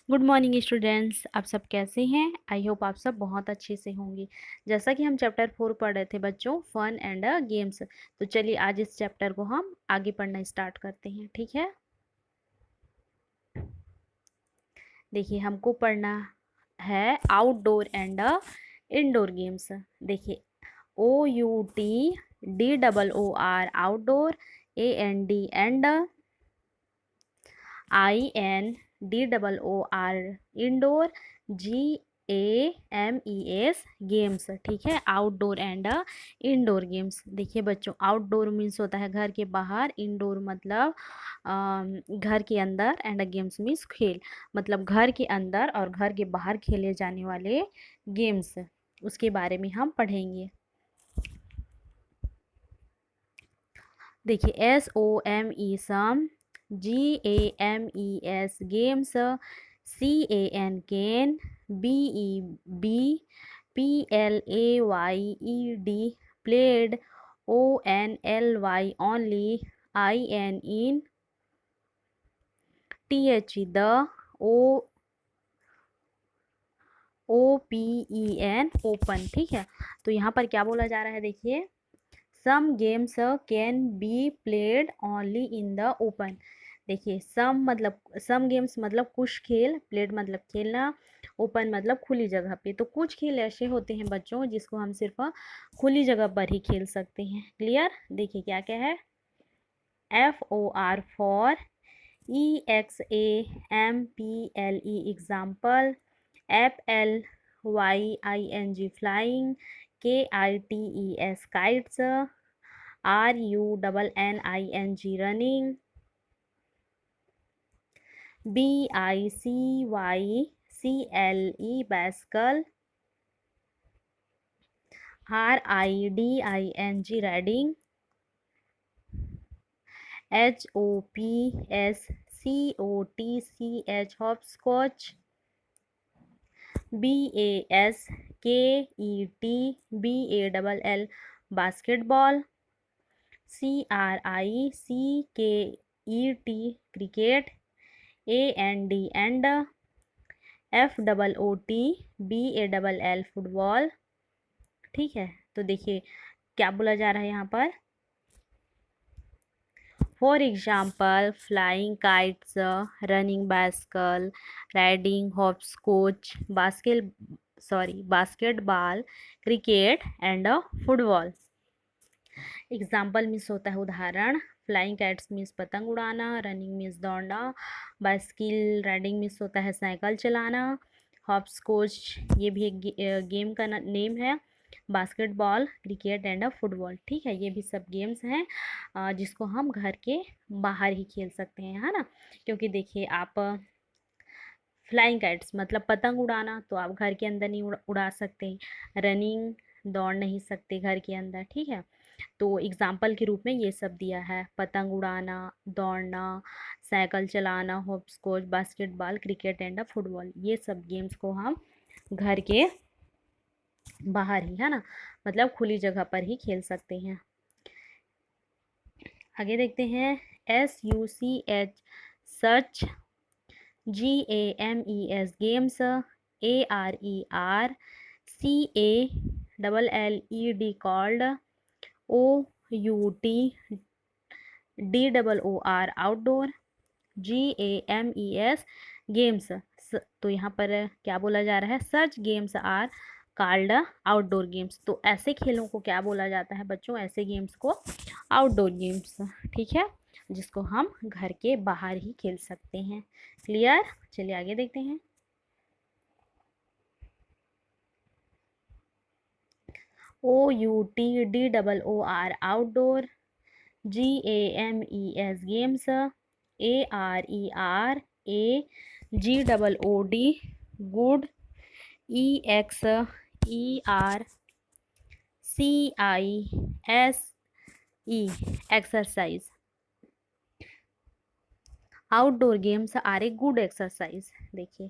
Good morning students. आप सब कैसे हैं? आई होप आप सब बहुत अच्छे से होंगे। जैसा कि हम चैप्टर 4 पढ़ रहे थे बच्चों, फन एंड गेम्स, तो चलिए आज इस चैप्टर को हम आगे पढ़ना स्टार्ट करते हैं। ठीक है, देखिए हमको पढ़ना है आउटडोर एंड इंडोर गेम्स। देखिए OUTDOOR outdoor, AND and INDOOR indoor, GAMES games. ठीक है, आउटडोर एंड इंडोर गेम्स। देखिए बच्चों, आउटडोर मीन्स होता है घर के बाहर, इंडोर मतलब घर के अंदर, एंड गेम्स मीन्स खेल, मतलब घर के अंदर और घर के बाहर खेले जाने वाले गेम्स, उसके बारे में हम पढ़ेंगे। देखिए SOME some, GAMES games, CAN can, BEBPLAYED played, ONLY only, IN THE the, OPEN open. ठीक है, तो यहाँ पर क्या बोला जा रहा है, देखिए some games can be played only in the open. देखिए सम गेम्स मतलब कुछ खेल, प्लेड मतलब खेलना, ओपन मतलब खुली जगह पे। तो कुछ खेल ऐसे होते हैं बच्चों जिसको हम सिर्फ खुली जगह पर ही खेल सकते हैं। क्लियर? देखिए क्या क्या है। FOR for, EXAMPLE example, FLYING flying, KITES kites, RUNNING running, BICYCLE bicycle, RIDING riding, HOPSCOTCH hopscotch, BASKETBALL basketball, CRICKET cricket, and FOOTBALL football. ठीक है, तो देखिए क्या बोला जा रहा है यहाँ पर। For example flying kites, running bicycle, riding hopscotch, basketball, cricket and football. Example means होता है उदाहरण, फ्लाइंग काइट्स मीन्स पतंग उड़ाना, रनिंग मीन्स दौड़ना, बाइसिकल राइडिंग मीन्स होता है साइकिल चलाना, हॉपस्कॉच ये भी एक गेम का नेम है, बास्केटबॉल, क्रिकेट एंड फुटबॉल। ठीक है, ये भी सब गेम्स हैं जिसको हम घर के बाहर ही खेल सकते हैं, है ना। क्योंकि देखिए आप फ्लाइंग काइट्स मतलब पतंग उड़ाना तो आप घर के अंदर नहीं उड़ा सकते, रनिंग दौड़ नहीं सकते घर के अंदर। ठीक है, तो एग्जाम्पल के रूप में ये सब दिया है, पतंग उड़ाना, दौड़ना, साइकिल चलाना, hopscotch, basketball, cricket and football, ये सब गेम्स को हम घर के बाहर ही, है ना, मतलब खुली जगह पर ही खेल सकते हैं। आगे देखते हैं SUCH such, GAMES games, ARERCALLED called, OUTDOOR outdoor, GAMES games. तो यहाँ पर क्या बोला जा रहा है, such games are called outdoor games. तो ऐसे खेलों को क्या बोला जाता है बच्चों, ऐसे गेम्स को आउटडोर गेम्स। ठीक है, जिसको हम घर के बाहर ही खेल सकते हैं। क्लियर? चलिए आगे देखते हैं। OUTDOOR outdoor, GAMES games, ARERAGOOD good, EXERCISE exercise. Outdoor games are a good exercise. देखिए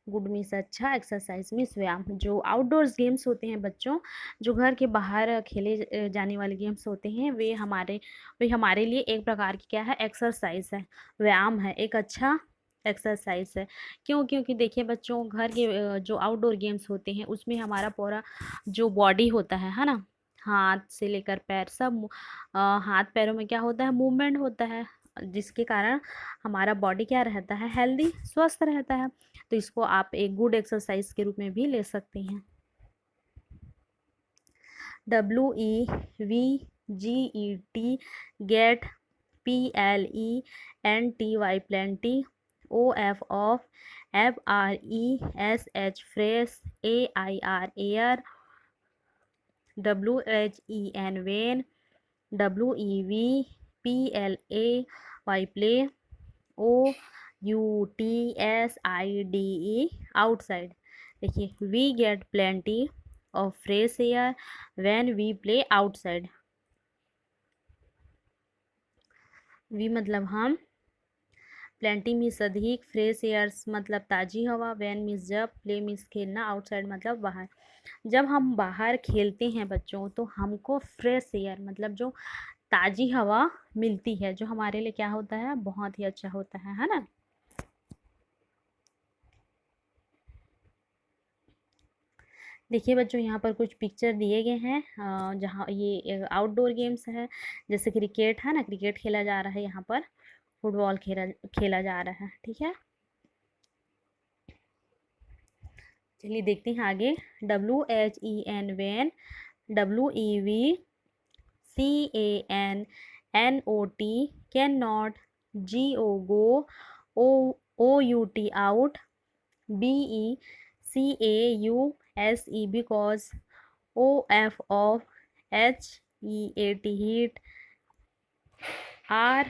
गुड मीन्स अच्छा, एक्सरसाइज मीन्स व्यायाम। जो आउटडोर्स गेम्स होते हैं बच्चों, जो घर के बाहर खेले जाने वाले गेम्स होते हैं, वे हमारे लिए एक प्रकार की क्या है, एक्सरसाइज है, व्यायाम है, एक अच्छा एक्सरसाइज है। क्यों? क्योंकि देखिए बच्चों, घर के जो आउटडोर गेम्स होते हैं उसमें हमारा पूरा जो बॉडी होता है ना, हाथ से लेकर पैर सब हाथ पैरों में क्या होता है, मूवमेंट होता है, जिसके कारण हमारा बॉडी क्या रहता है, हेल्दी, स्वस्थ रहता है। तो इसको आप एक गुड एक्सरसाइज के रूप में भी ले सकते हैं। WEVGET, get, PLENTY, plenty, OF, of, FRESH, fresh, AIR, air, WHEN, vein, WEVPLAY, play, OUTSIDE, outside। देखिए, we get plenty of fresh air when we play outside। We मतलब हम, प्लेंटी मीन्स अधिक, फ्रेश एयर्स मतलब ताज़ी हवा, when means जब, play means खेलना, outside मतलब बाहर। जब हम बाहर खेलते हैं बच्चों तो हमको फ्रेश एयर मतलब जो ताज़ी हवा मिलती है, जो हमारे लिए क्या होता है, बहुत ही अच्छा होता है ना। देखिए बच्चों, यहाँ पर कुछ पिक्चर दिए गए हैं जहाँ ये आउटडोर गेम्स है, जैसे क्रिकेट है ना, क्रिकेट खेला जा रहा है यहाँ पर, फुटबॉल खेला खेला जा रहा है, ठीक है। चलिए देखते हैं आगे। WHEN, when, WEVCANNOT, can not, GO, go, OUT, out, BECAUSE, because, OF, of, HEAT, heat, or,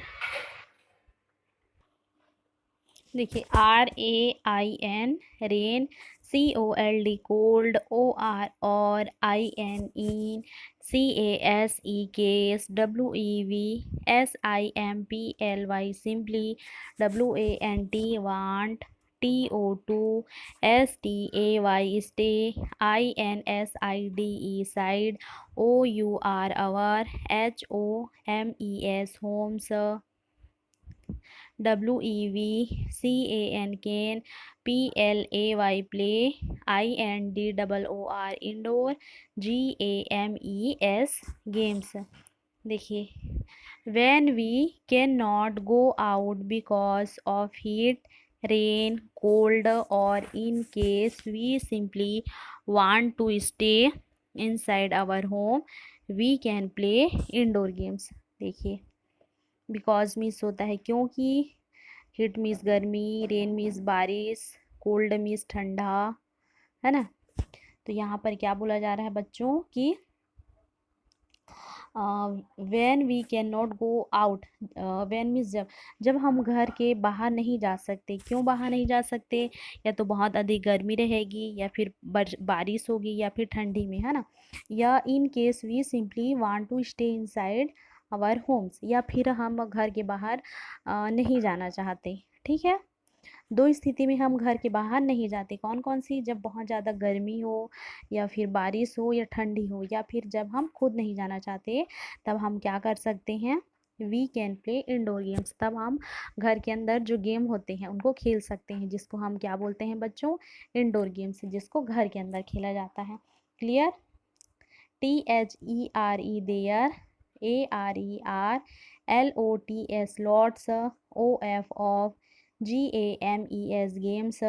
देखिए RAIN, rain, COLD, cold, OR, or INE, CASE, case, WEVSIMPLY, simply, WANT, want, TO2, STAY, stay, INSIDE, side, OUR, our, HOMES, homes, WEVCAN, can, PLAY, play, INDOOR, indoor, GAMES, games. देखिए, when we cannot go out because of heat, rain, cold, or in case we simply want to stay inside our home, we can play indoor games। देखिए, because means होता है क्योंकि, heat means गर्मी, rain means बारिश, cold means ठंडा, है ना। तो यहाँ पर क्या बोला जा रहा है बच्चों कि when we can not go out, when means जब, जब हम घर के बाहर नहीं जा सकते। क्यों बाहर नहीं जा सकते? या तो बहुत अधिक गर्मी रहेगी, या फिर बारिश होगी, या फिर ठंडी में, है ना, या in case we simply want to stay inside our homes, या फिर हम घर के बाहर नहीं जाना चाहते, ठीक है। दो स्थिति में हम घर के बाहर नहीं जाते, कौन कौन सी? जब बहुत ज़्यादा गर्मी हो, या फिर बारिश हो, या ठंडी हो, या फिर जब हम खुद नहीं जाना चाहते, तब हम क्या कर सकते हैं, we can play indoor games. तब हम घर के अंदर जो गेम होते हैं उनको खेल सकते हैं, जिसको हम क्या बोलते हैं बच्चों, इंडोर गेम्स, जिसको घर के अंदर खेला जाता है। Clear? THERE, there, ARER, LOTS, lots, OF, of, GAMES, games,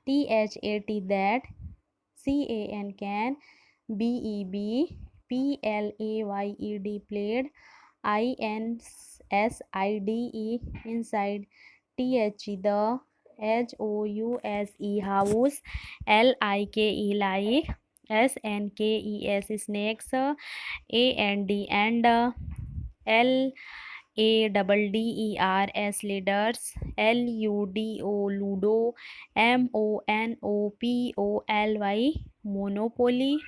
THAT, that, CAN, BEBPLAYED, played, INSIDE, inside, THE, the, HOUSE, house, LIKE, like, SNKES, snakes, AND, and, LADDERS, ladders, LUDO, ludo, MONOPOLY, monopoly,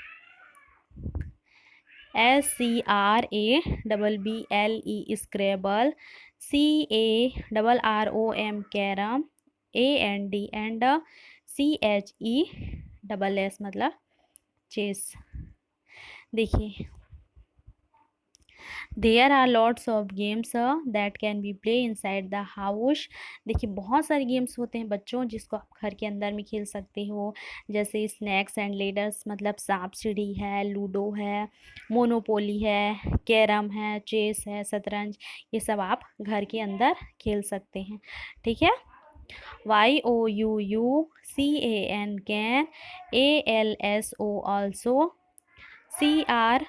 SCRABBLE, scrabble, CARROM, carom, and CHESS मतलब chess. देखिए, there are lots of games that can be play inside the house. देखिए बहुत सारे games होते हैं बच्चों जिसको आप घर के अंदर में खेल सकते हो, जैसे स्नैक्स एंड लेडर्स मतलब सांप सीढ़ी है, लूडो है, मोनोपोली है, कैरम है, चेस है, शतरंज, ये सब आप घर के अंदर खेल सकते हैं। ठीक है। YOUUCAN can, ALSO also, CR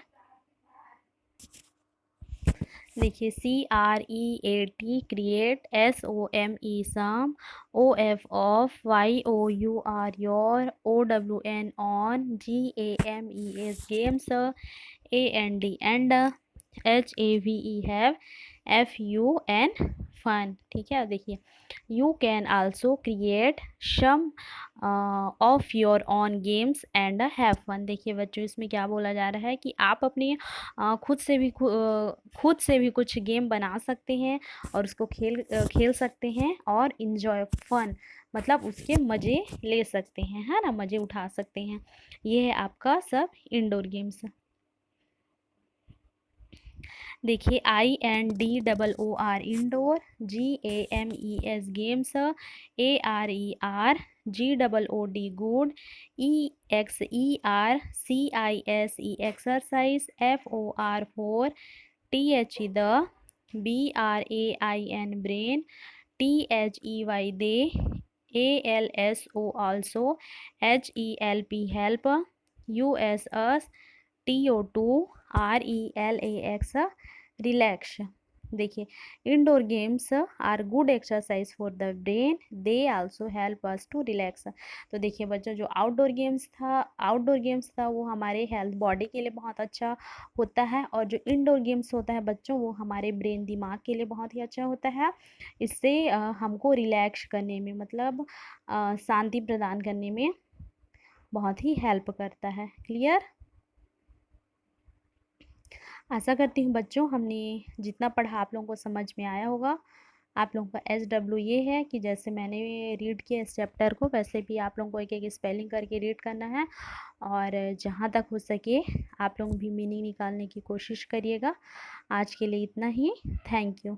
देखिए CREAT create, SOME some, OF of, YOUR your, OWN own, GAMES games, AND and, HAVE have, FUN fun. ठीक है। देखिए you can also create some of your own games and have fun. देखिए बच्चों इसमें क्या बोला जा रहा है कि आप अपने खुद से भी कुछ गेम बना सकते हैं और उसको खेल सकते हैं और इन्जॉय फन मतलब उसके मज़े ले सकते हैं, है ना, मज़े उठा सकते हैं। ये है आपका सब इंडोर गेम्स। देखिए INDOOR indoor, GAMES games, ARER GOOD, EXERCISE exercise, FOR THE the, BRAIN brain, THEY they, ALSO also, HELP help, US TO2 RELAX relax. देखिए indoor games are good exercise for the brain, they also help us to relax. तो देखिए बच्चों जो outdoor games था वो हमारे health body के लिए बहुत अच्छा होता है, और जो इंडोर गेम्स होता है बच्चों वो हमारे ब्रेन दिमाग के लिए बहुत ही अच्छा होता है। इससे हमको रिलैक्स करने में मतलब शांति प्रदान करने में बहुत ही हेल्प करता है। क्लियर। आशा करती हूँ बच्चों हमने जितना पढ़ा आप लोगों को समझ में आया होगा। आप लोगों का SW ये है कि जैसे मैंने रीड किया इस चैप्टर को वैसे भी आप लोगों को एक एक स्पेलिंग करके रीड करना है, और जहाँ तक हो सके आप लोग भी मीनिंग निकालने की कोशिश करिएगा। आज के लिए इतना ही। Thank you.